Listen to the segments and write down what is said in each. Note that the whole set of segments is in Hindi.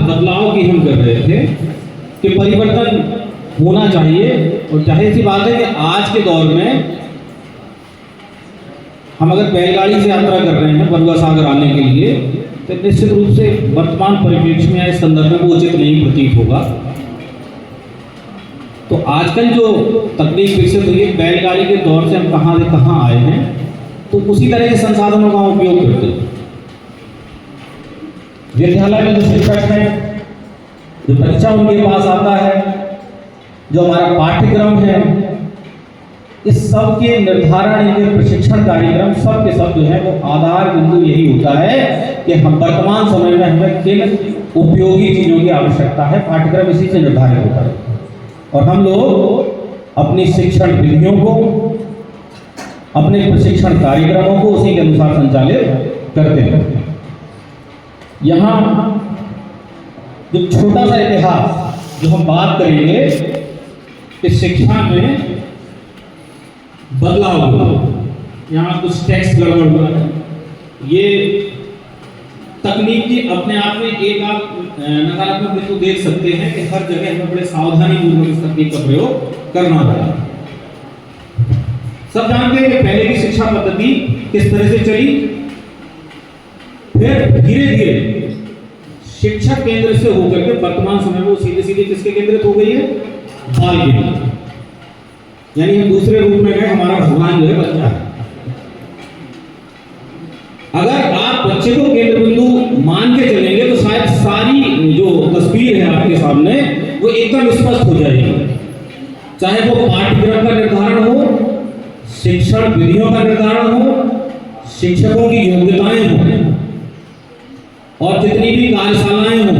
बदलाव की हम कर रहे थे कि परिवर्तन होना चाहिए। और जाहिर सी बात है कि आज के दौर में हम अगर बैलगाड़ी से यात्रा कर रहे हैं बरुआ सागर आने के लिए, तो निश्चित रूप से वर्तमान परिप्रेक्ष्य में इस संदर्भ में वो उचित नहीं प्रतीत होगा। तो आजकल जो तकनीक विकसित हुई है, बैलगाड़ी के दौर से हम कहाँ से कहाँ आए हैं, तो उसी तरह के संसाधनों का उपयोग करते हैं। विद्यालय में जो शिक्षक हैं, जो बच्चा उनके पास आता है, जो हमारा पाठ्यक्रम है, इस सब के निर्धारण, इनके प्रशिक्षण कार्यक्रम सब के सब जो है वो आधार बिंदु यही होता है कि हम वर्तमान समय में हमें किन उपयोगी चीज़ों की आवश्यकता है, पाठ्यक्रम इसी से निर्धारित होता है। और हम लोग अपनी शिक्षण विधियों को, अपने प्रशिक्षण कार्यक्रमों को उसी के अनुसार संचालित करते हैं। यहाँ जो छोटा सा इतिहास जो हम बात करेंगे कि शिक्षा में बदलाव हुआ, यहाँ कुछ टेक्स्ट गड़बड़ हुआ है। ये तकनीक की अपने आप में एक आप नकारात्मक बिंदु देख सकते हैं कि हर जगह हमें बड़े सावधानी पूर्वक इस तकनीक का प्रयोग करना होगा। सब जानते हैं कि पहले की शिक्षा पद्धति किस तरह से चली, फिर धीरे धीरे शिक्षक केंद्र से होकर के वर्तमान समय में वो सीधे सीधे किसके केंद्रित हो गई है, बाल केंद्र। यानी हम दूसरे रूप में गए, हमारा भगवान जो है बच्चा है। अगर आप बच्चे को केंद्र बिंदु मान के चलेंगे तो शायद सारी जो तस्वीर है आपके सामने वो एकदम स्पष्ट हो जाएगी। चाहे वो पाठ्यक्रम का निर्धारण हो, शिक्षण विधियों का निर्धारण हो, शिक्षकों की योग्यताएं हों, और जितनी भी कार्यशालाएं हों,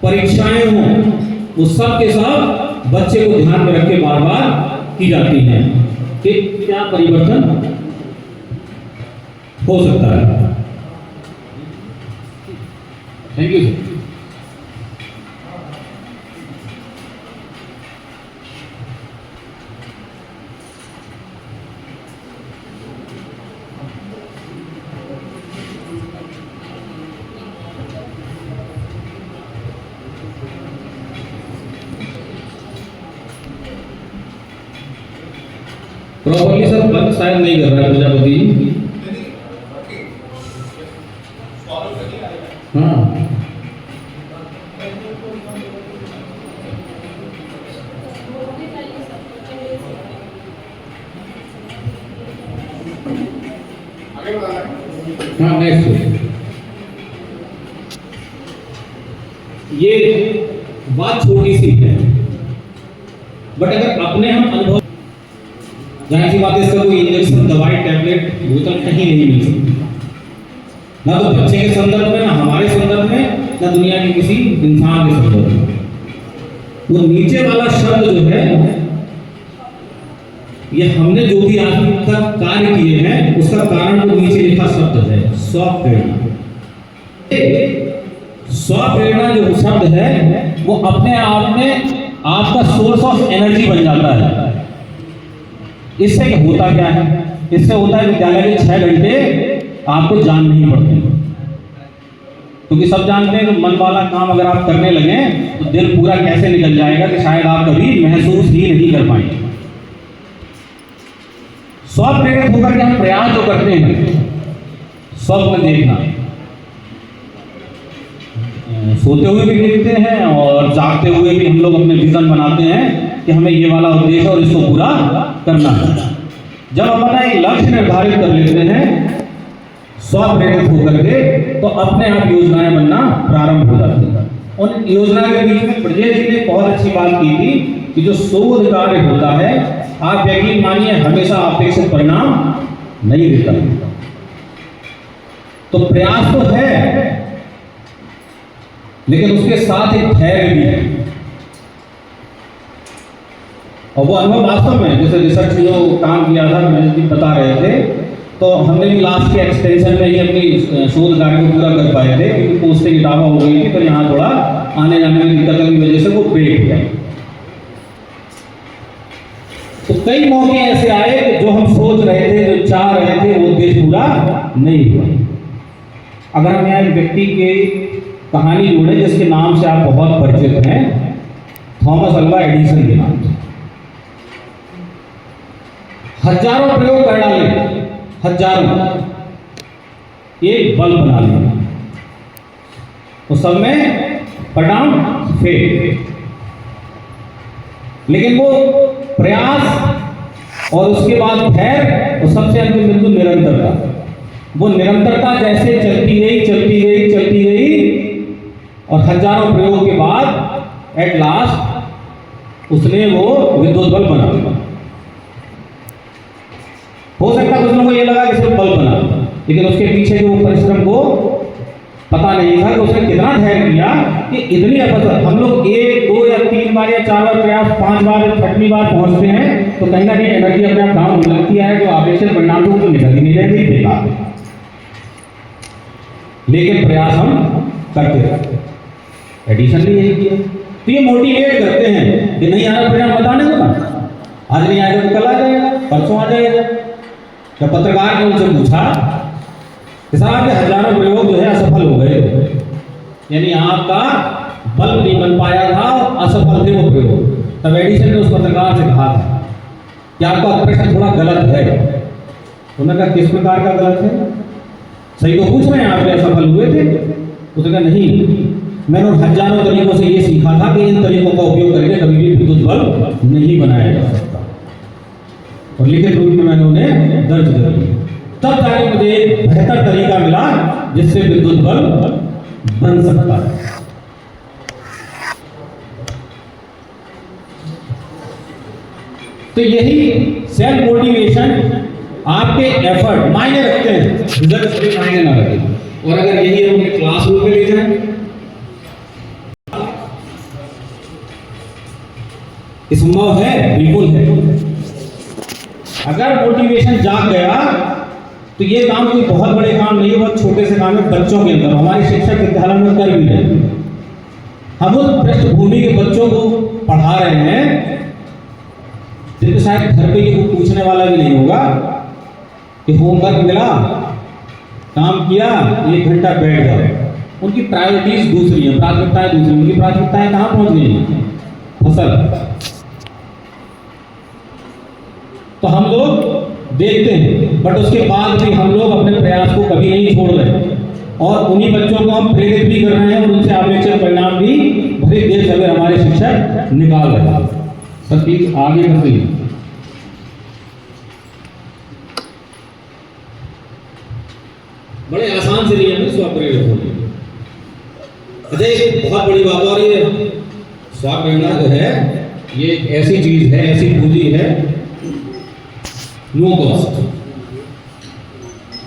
परीक्षाएं हों, वो सब के सब बच्चे को ध्यान में रख के बार बार की जाती हैं कि क्या परिवर्तन हो सकता है। Thank you sir. Properly sir बंद शायद नहीं कर रहा है प्रजापति जी। हाँ हाँ नेक्स्ट। ये बात छोटी सी है, बट अगर अपने हम अनुभव, जाहिर सी बात है इसका कोई इंजेक्शन, दवाई, टैबलेट, बोतल कहीं नहीं मिल सकती, ना तो बच्चे के संदर्भ में, ना हमारे संदर्भ में, ना दुनिया के किसी इंसान के संदर्भ में। वो नीचे वाला शब्द जो है, ये हमने जो भी आज तक कार्य किए हैं उसका कारण वो नीचे लिखा शब्द है, स्वप्रेरणा। स्वप्रेरणा जो शब्द है वो अपने आप में आपका सोर्स ऑफ एनर्जी बन जाता है। इससे होता क्या है? इससे होता है विद्यालय के 6 घंटे आपको जान नहीं पड़ते, क्योंकि सब जानते हैं कि मन वाला काम अगर आप करने लगे तो दिन पूरा कैसे निकल जाएगा कि शायद आप कभी महसूस ही नहीं कर पाएंगे। स्वप्रेरित होकर के हम प्रयास जो करते हैं, स्वप्न देखना, सोते हुए भी देखते हैं और जागते हुए भी हम लोग अपने विजन बनाते हैं कि हमें ये वाला उद्देश्य और इसको पूरा करना है। जब अपना एक लक्ष्य निर्धारित कर लेते हैं स्वप्रेरित होकर के, तो अपने आप योजनाएं बनना प्रारंभ हो जाती हैं। उन योजना के बीच में ब्रजेश जी ने बहुत अच्छी बात की थी कि जो शोध कार्य होता है, आप यकीन मानिए हमेशा अपेक्षित परिणाम नहीं देता। तो प्रयास तो है, लेकिन उसके साथ एक धैर्य भी है। और वो अनुभव वास्तव में, जैसे रिसर्च में जो काम किया था, मैंने भी बता रहे थे, तो हमने भी लास्ट के एक्सटेंशन में ही अपनी शोध कार्य को पूरा कर पाए थे, क्योंकि पोस्टें किताबें हो गई थी, तो यहाँ थोड़ा आने जाने में दिक्कत की वजह से वो ब्रेक हो गया। तो कई मौके ऐसे आए कि जो हम सोच रहे थे, जो चाह रहे थे, वो उद्देश्य पूरा नहीं हुआ। अगर हम यहाँ एक व्यक्ति के कहानी जोड़े जिसके नाम से आप बहुत परिचित हैं, थॉमस अल्वा एडिसन के नाम से। हजारों प्रयोग कर डाले, हजारों, एक बल्ब बना लिया, उस सब में परिणाम फेल। लेकिन वो प्रयास और उसके बाद धैर्य और सबसे अंतिम बिंदु निरंतरता। वो निरंतरता जैसे चलती गई और हजारों प्रयोग के बाद एट लास्ट उसने वो विद्युत बल्ब बना दिया। हो सकता है कुछ लोगों को ये लगा कि सिर्फ बल्ब बना, लेकिन उसके पीछे जो परिश्रम को पता नहीं था कि उसने कितना धैर्य किया कि इतनी अवसर हम लोग 1, 2 या 3 बार या 4 बार प्रयास 5 बार या 6वीं बार पहुंचते हैं तो कहीं ना कहीं एनर्जी अपने आप डाउन होने लगती है, जो आवेशित परिणाम को निकल ही नहीं रहती, बेकार। लेकिन प्रयास हम करते रहते, एडिशन भी यही किया। तो ये मोटिवेट करते हैं कि नहीं आना परिणाम बताने को ना, आज नहीं आएगा तो कल आ जाएगा, परसों आ जाएगा। जब पत्रकार ने उनसे पूछा कि साहब ये हजारों प्रयोग जो है असफल हो गए, यानी आपका बल्ब नहीं बन पाया था, असफल थे वो प्रयोग, तब एडिसन ने उस पत्रकार से कहा था कि आपका प्रश्न थोड़ा गलत है। उन्होंने कहा किस प्रकार का गलत है, सही तो पूछ रहे हैं, आप असफल हुए थे? उसने कहा नहीं, मैंने उन हजारों तरीकों से ये सीखा था कि इन तरीकों का उपयोग करके कभी भी विद्युत बल्ब नहीं बनाया जा सकता, और लिखित रूप में मैंने उन्हें दर्ज कर दिया। तब जाके मुझे एक बेहतर तरीका मिला जिससे विद्युत बल्ब बन सकता है। तो यही सेल्फ मोटिवेशन आपके एफर्ट मायने रखते हैं, रिजल्ट भी मायने ना रखें। और अगर यही हम अपने क्लासरूम में ले जाएं, संभव है, बिल्कुल है। अगर मोटिवेशन जाग गया तो ये काम कोई बहुत बड़े काम नहीं है, बहुत छोटे से काम है। बच्चों के अंदर हमारे शिक्षक विद्यालय में कर भी रहे हैं, हम उस पृष्ठभूमि के बच्चों को पढ़ा रहे हैं जिनको शायद घर पे ये पूछने वाला भी नहीं होगा कि होमवर्क मिला, काम किया, 1 घंटा बैठ जाओ। उनकी प्रायोरिटीज दूसरी है, प्राथमिकताएं दूसरी। उनकी प्राथमिकताएं कहाँ पहुंच गई हैं? फसल। तो हम लोग देखते हैं, बट उसके बाद भी हम लोग अपने प्रयास को कभी नहीं छोड़ रहे, और उन्हीं बच्चों को हम प्रेरित भी कर रहे हैं और उनसे अपेक्षित परिणाम भी भले देर सवेर हमारे शिक्षक निकाल रहे हैं। सब चीज आगे बढ़ती है। बड़े आसान से नियम है स्वप्रेरणा होने। अच्छा, एक बहुत बड़ी बात और ये स्वप्रेरणा जो है ये एक ऐसी चीज है, ऐसी पूंजी है, नो कॉस्ट।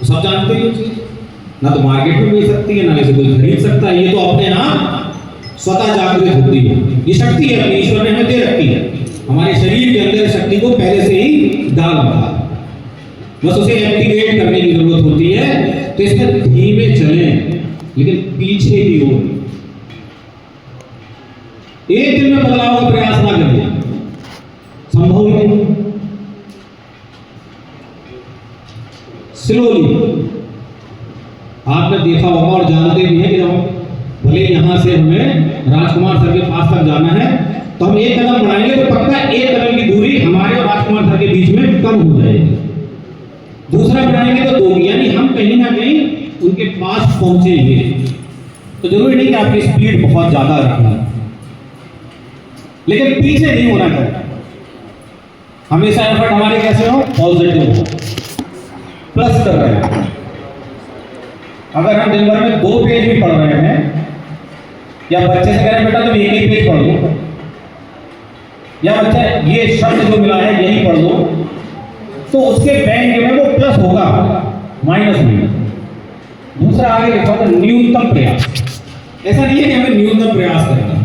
सब जानते हैं, ना तो मार्केट में मिल सकती है, ना इसे कोई खरीद सकता है। ये तो अपने आप स्वतः जागृत होती है। ये शक्ति है अपनी, ईश्वर ने हमें दे रखी है। हमारे शरीर के अंदर शक्ति को पहले से ही डाल रखा है, बस उसे एक्टिवेट करने की जरूरत होती है। तो इसमें धीमे चलें, लेकिन पीछे की ओर एक दिन में बदलाव का प्रयास ना करिए, संभव ही नहीं। स्लोली, आपने देखा होगा और जानते भी हैं कि जब भले यहां से हमें राजकुमार सर के पास तक जाना है तो हम एक कदम बढ़ाएंगे तो पक्का 1 कदम की दूरी हमारे और राजकुमार सर के बीच में कम हो जाएगी। दूसरा बढ़ाएंगे तो 2, यानी हम कहीं ना कहीं उनके पास पहुंचेंगे। तो जरूरी नहीं कि आपकी स्पीड बहुत ज्यादा रखना, लेकिन पीछे नहीं होना चाहिए। हमेशा एफर्ट हमारे कैसे हो? पॉजिटिव हो, प्लस कर रहे हैं। अगर हम दिन भर में 2 पेज भी पढ़ रहे हैं, या बच्चे से कह रहे हैं बेटा तुम 1 ही पेज पढ़ लो, या बच्चा ये शब्द जो मिला है यही पढ़ लो, तो उसके बैंक में वो प्लस होगा, माइनस नहीं। दूसरा आगे लिखा होगा न्यूनतम प्रयास। ऐसा नहीं है कि हमें न्यूनतम प्रयास करना।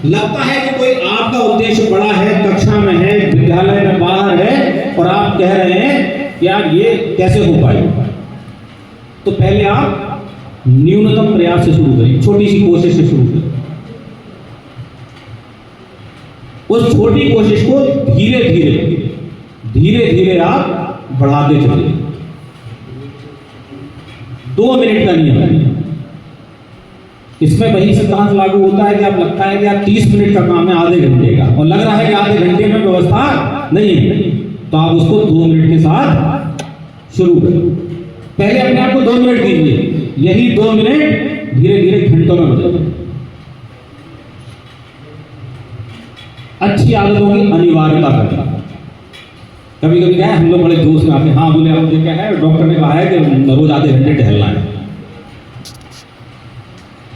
लगता है कि कोई आपका उद्देश्य बड़ा है, कक्षा में है, विद्यालय में बाहर है, और आप कह रहे हैं कि यार ये कैसे हो पाएगा, तो पहले आप न्यूनतम प्रयास से शुरू करिए, छोटी सी कोशिश से शुरू करिए। उस छोटी कोशिश को धीरे धीरे आप बढ़ाते चलिए। 2 मिनट का नियम है, इसमें वही सिद्धांत लागू होता है कि आप लगता है कि आप 30 मिनट का काम है आधे घंटे का, और लग रहा है कि आधे घंटे में व्यवस्था नहीं है, तो आप उसको 2 मिनट के साथ शुरू करें। पहले अपने आप को 2 मिनट दीजिए, यही 2 मिनट धीरे धीरे घंटों में बदल जाए। अच्छी आदतों की अनिवार्यता करना। कभी कभी क्या है, हम लोग बड़े जोश में आते हैं, हाँ बोले मुझे क्या है, डॉक्टर ने कहा है कि रोज आधे घंटे टहलना है।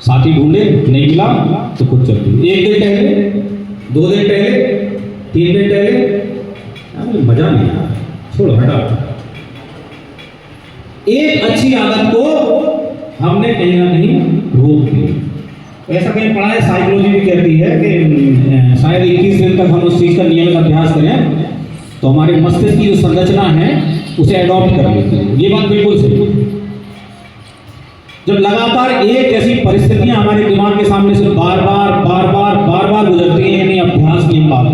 साथी ढूंढे, नहीं मिला तो खुद चल दिए, 1 दिन टहले, 2 दिन टहले, 3 दिन टहले, मजा नहीं आया, छोड़ो हटा। एक अच्छी आदत को हमने कहीं ना कहीं रोक दिया। ऐसा कहीं पढ़ा है, साइकोलॉजी भी कहती है कि शायद 21 दिन तक हम उस चीज का नियमित अभ्यास करें तो हमारे मस्तिष्क की जो संरचना है उसे एडॉप्ट कर लेती है। ये बात बिल्कुल सही है। जब लगातार एक ऐसी परिस्थितियां हमारे दिमाग के सामने से बार बार गुजरती हैं, यानी अभ्यास की बात,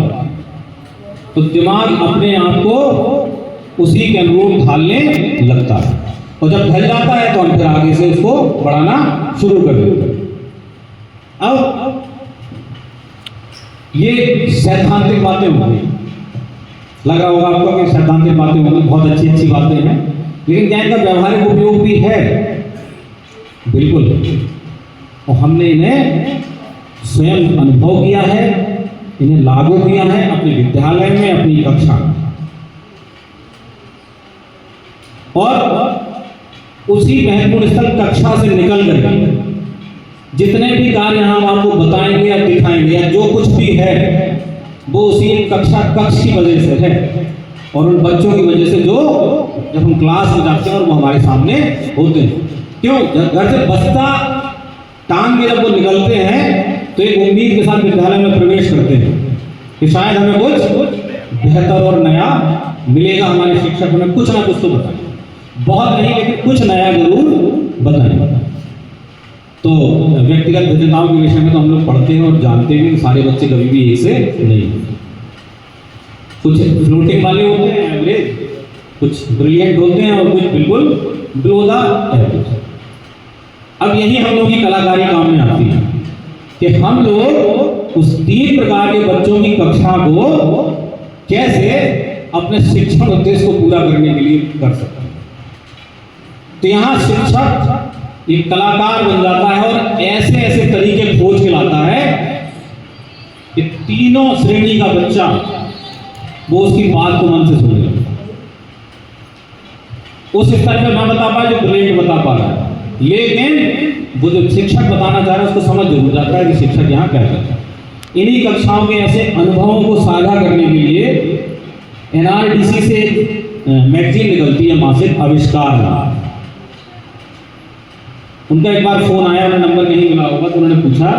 तो दिमाग अपने आप को उसी के अनुरूप ढालने लगता है, और जब ढल जाता है तो हम फिर आगे से उसको बढ़ाना शुरू कर देते हैं। अब ये सैद्धांतिक बातें होंगी, लग रहा होगा आपको कि सैद्धांतिक बातें होंगी, बहुत अच्छी अच्छी बातें हैं, लेकिन क्या इनका व्यावहारिक उपयोग भी है? बिल्कुल। और हमने इन्हें स्वयं अनुभव किया है, इन्हें लागू किया है अपने विद्यालय में, अपनी कक्षा में, और उसी महत्वपूर्ण स्थल कक्षा से निकल कर जितने भी कार्य हम आपको बताएंगे या दिखाएंगे या जो कुछ भी है वो उसी कक्ष की वजह से है, और उन बच्चों की वजह से जो जब हम क्लास में जाते हैं और वो हमारे सामने होते हैं। क्यों? जब घर से बस्ता टांग के जब वो निकलते हैं तो एक उम्मीद के साथ विद्यालय में प्रवेश करते हैं कि शायद हमें कुछ बेहतर और नया मिलेगा, हमारे शिक्षक हमें कुछ ना कुछ तो बताएंगे, बहुत नहीं लेकिन कुछ नया जरूर बताएंगे। तो व्यक्तिगत भिन्नताओं के विषय में तो हम लोग पढ़ते हैं और जानते हैं कि सारे बच्चे कभी भी एक से नहीं होते। कुछ फ्लोटिंग वाले होते हैं एवरेज, कुछ ब्रिलियंट होते हैं, और कुछ बिल्कुल बिलो द एवरेज। अब यही हम लोग की कलाकारी काम में आती है कि हम लोग उस 3 प्रकार के बच्चों की कक्षा को कैसे अपने शिक्षण उद्देश्य को पूरा करने के लिए कर सकते हैं। तो यहाँ शिक्षक एक कलाकार बन जाता है और ऐसे ऐसे तरीके खोज के लाता है कि तीनों श्रेणी का बच्चा वो उसकी बात को मन से सुनेगा। उस स्तर पर ना बता पाए जो ब्रिलियंट बता पा रहा है, लेकिन वो जो शिक्षक बताना चाह रहा है उसको समझ जरूर जाता है कि शिक्षक यहाँ क्या करता है। इन्हीं कक्षाओं के ऐसे अनुभवों को साझा करने के लिए NRDC से मैगजीन निकलती है, मासिक आविष्कार। उनका एक बार फोन आया, उन्हें नंबर नहीं मिला होगा, तो उन्होंने पूछा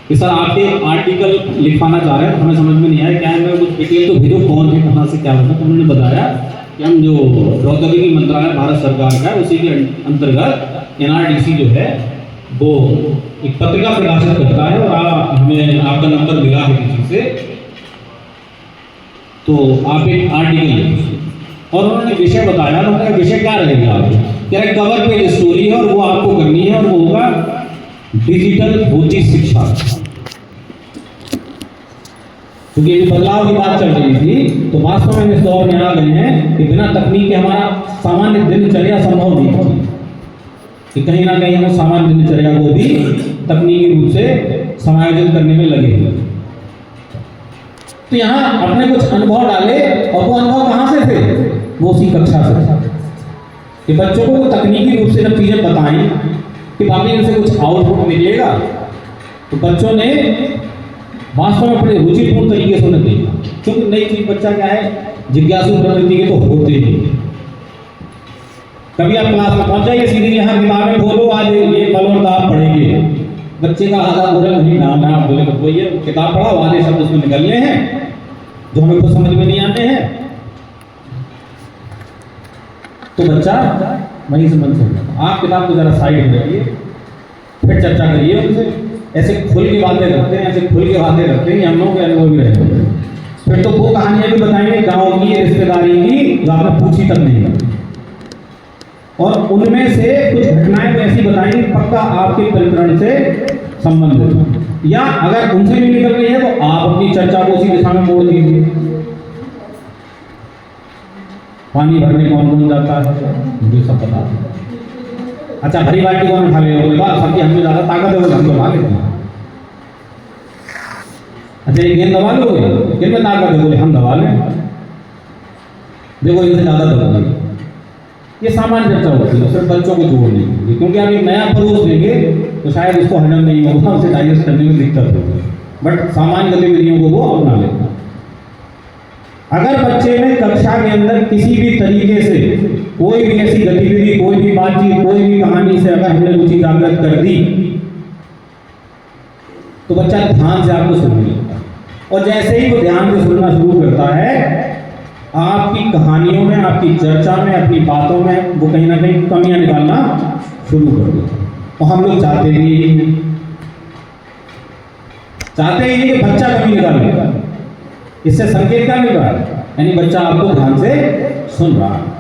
कि सर आप एक आर्टिकल लिखवाना चाह रहे हैं, हमें समझ में नहीं आया क्या है, मैं कुछ डिटेल तो भेजो, कौन है, कहाँ से क्या होगा। तो उन्होंने बताया कि हम जो प्रौद्योगिकी मंत्रालय भारत सरकार का है उसी के अंतर्गत NRDC जो है वो एक पत्रिका प्रकाशित करता है, और हमें आपका नंबर मिला है किसी से, तो आप एक आर्टिकल लिखिए। और उन्होंने विषय बताया, तो उनका विषय क्या रहेगा, क्या कवर पेज स्टोरी है और वो आपको करनी है, और वो होगा डिजिटल होती शिक्षा। क्योंकि ये बदलाव की बात चल रही थी, तो वास्तव में इस दौर में आ गए हैं कि बिना तकनीक के हमारा सामान्य दिनचर्या संभव नहीं है, कि कहीं ना कहीं हम सामान्य दिनचर्या को भी तकनीकी रूप से समायोजित करने में लगे हुए। तो यहाँ अपने कुछ अनुभव डाले, और वो अनुभव कहाँ से थे? वो उसी कक्षा से। कि बच्चों को तकनीकी रूप से जब चीजें बताएं कि वाकई इनसे कुछ आउटपुट निकलेगा, तो बच्चों ने वास्तव में बड़े रुचिपूर्ण तरीके से उन्हें देखा। क्योंकि नई चीज बच्चा क्या है, जिज्ञासु प्रवृत्ति के तो होते ही। कभी आप क्लास में पहुंच जाइए, सीधे यहाँ किताबें खोलो, आज ये बल और दाब पढ़ेंगे, बच्चे का आधा बोले नहीं ना बोले तो ये किताब पढ़ा, आधे शब्द उसमें निकलने हैं जो हमें कुछ समझ में नहीं आते हैं, तो बच्चा वहीं से मन से आप किताब को जरा साइड में रखिए, फिर चर्चा करिए उनसे। ऐसे खुल के बातें करते हैं, ऐसे खुल के बातें करते हैं, हम लोग के अनुभव भी रहते हैं। फिर तो वो कहानियां भी बताएंगे गाँव की, रिश्तेदारी की, जो आपने पूछी तक नहीं। और उनमें से कुछ घटनाएं तो ऐसी बताएंगे पक्का आपके प्रकरण से संबंधित हो, या अगर उनसे भी निकल रही है तो आप अपनी चर्चा को उसी दिशा में मोड़ दीजिए। पानी भरने कौन कौन जाता है मुझे सब पता है। अच्छा, भरी बाल्टी कौन उठा ले, सबकी हमें ज्यादा ताकत है वो हम दबा लेते हैं। अच्छा, ये गेंद दबा लोगे, गेंद में ताकत है, बोले हम दबा लें, देखो इनसे ज्यादा दबा। ये सामान्य चर्चा होती है, सिर्फ बच्चों को जोड़ नहीं होगी, क्योंकि आप एक नया परोस देंगे तो शायद उसको हजम नहीं होगा, उसे डाइजेस्ट करने में दिक्कत होगी, बट सामान्य गतिविधियों को वो अपना लेता है। अगर बच्चे ने कक्षा के अंदर किसी भी तरीके से कोई भी ऐसी गतिविधि, कोई भी बातचीत, कोई भी कहानी से अगर हमने रुचि जागृत कर दी तो बच्चा ध्यान से आपको सुनने लगता है, और जैसे ही वो ध्यान से सुनना शुरू करता है आपकी कहानियों में, आपकी चर्चा में, अपनी बातों में वो कहीं ना कहीं कमियां निकालना शुरू कर देता है। और हम लोग चाहते ही कि बच्चा कमी निकाले, इससे संकेत क्या मिल रहा है, यानी बच्चा आपको ध्यान से सुन रहा है।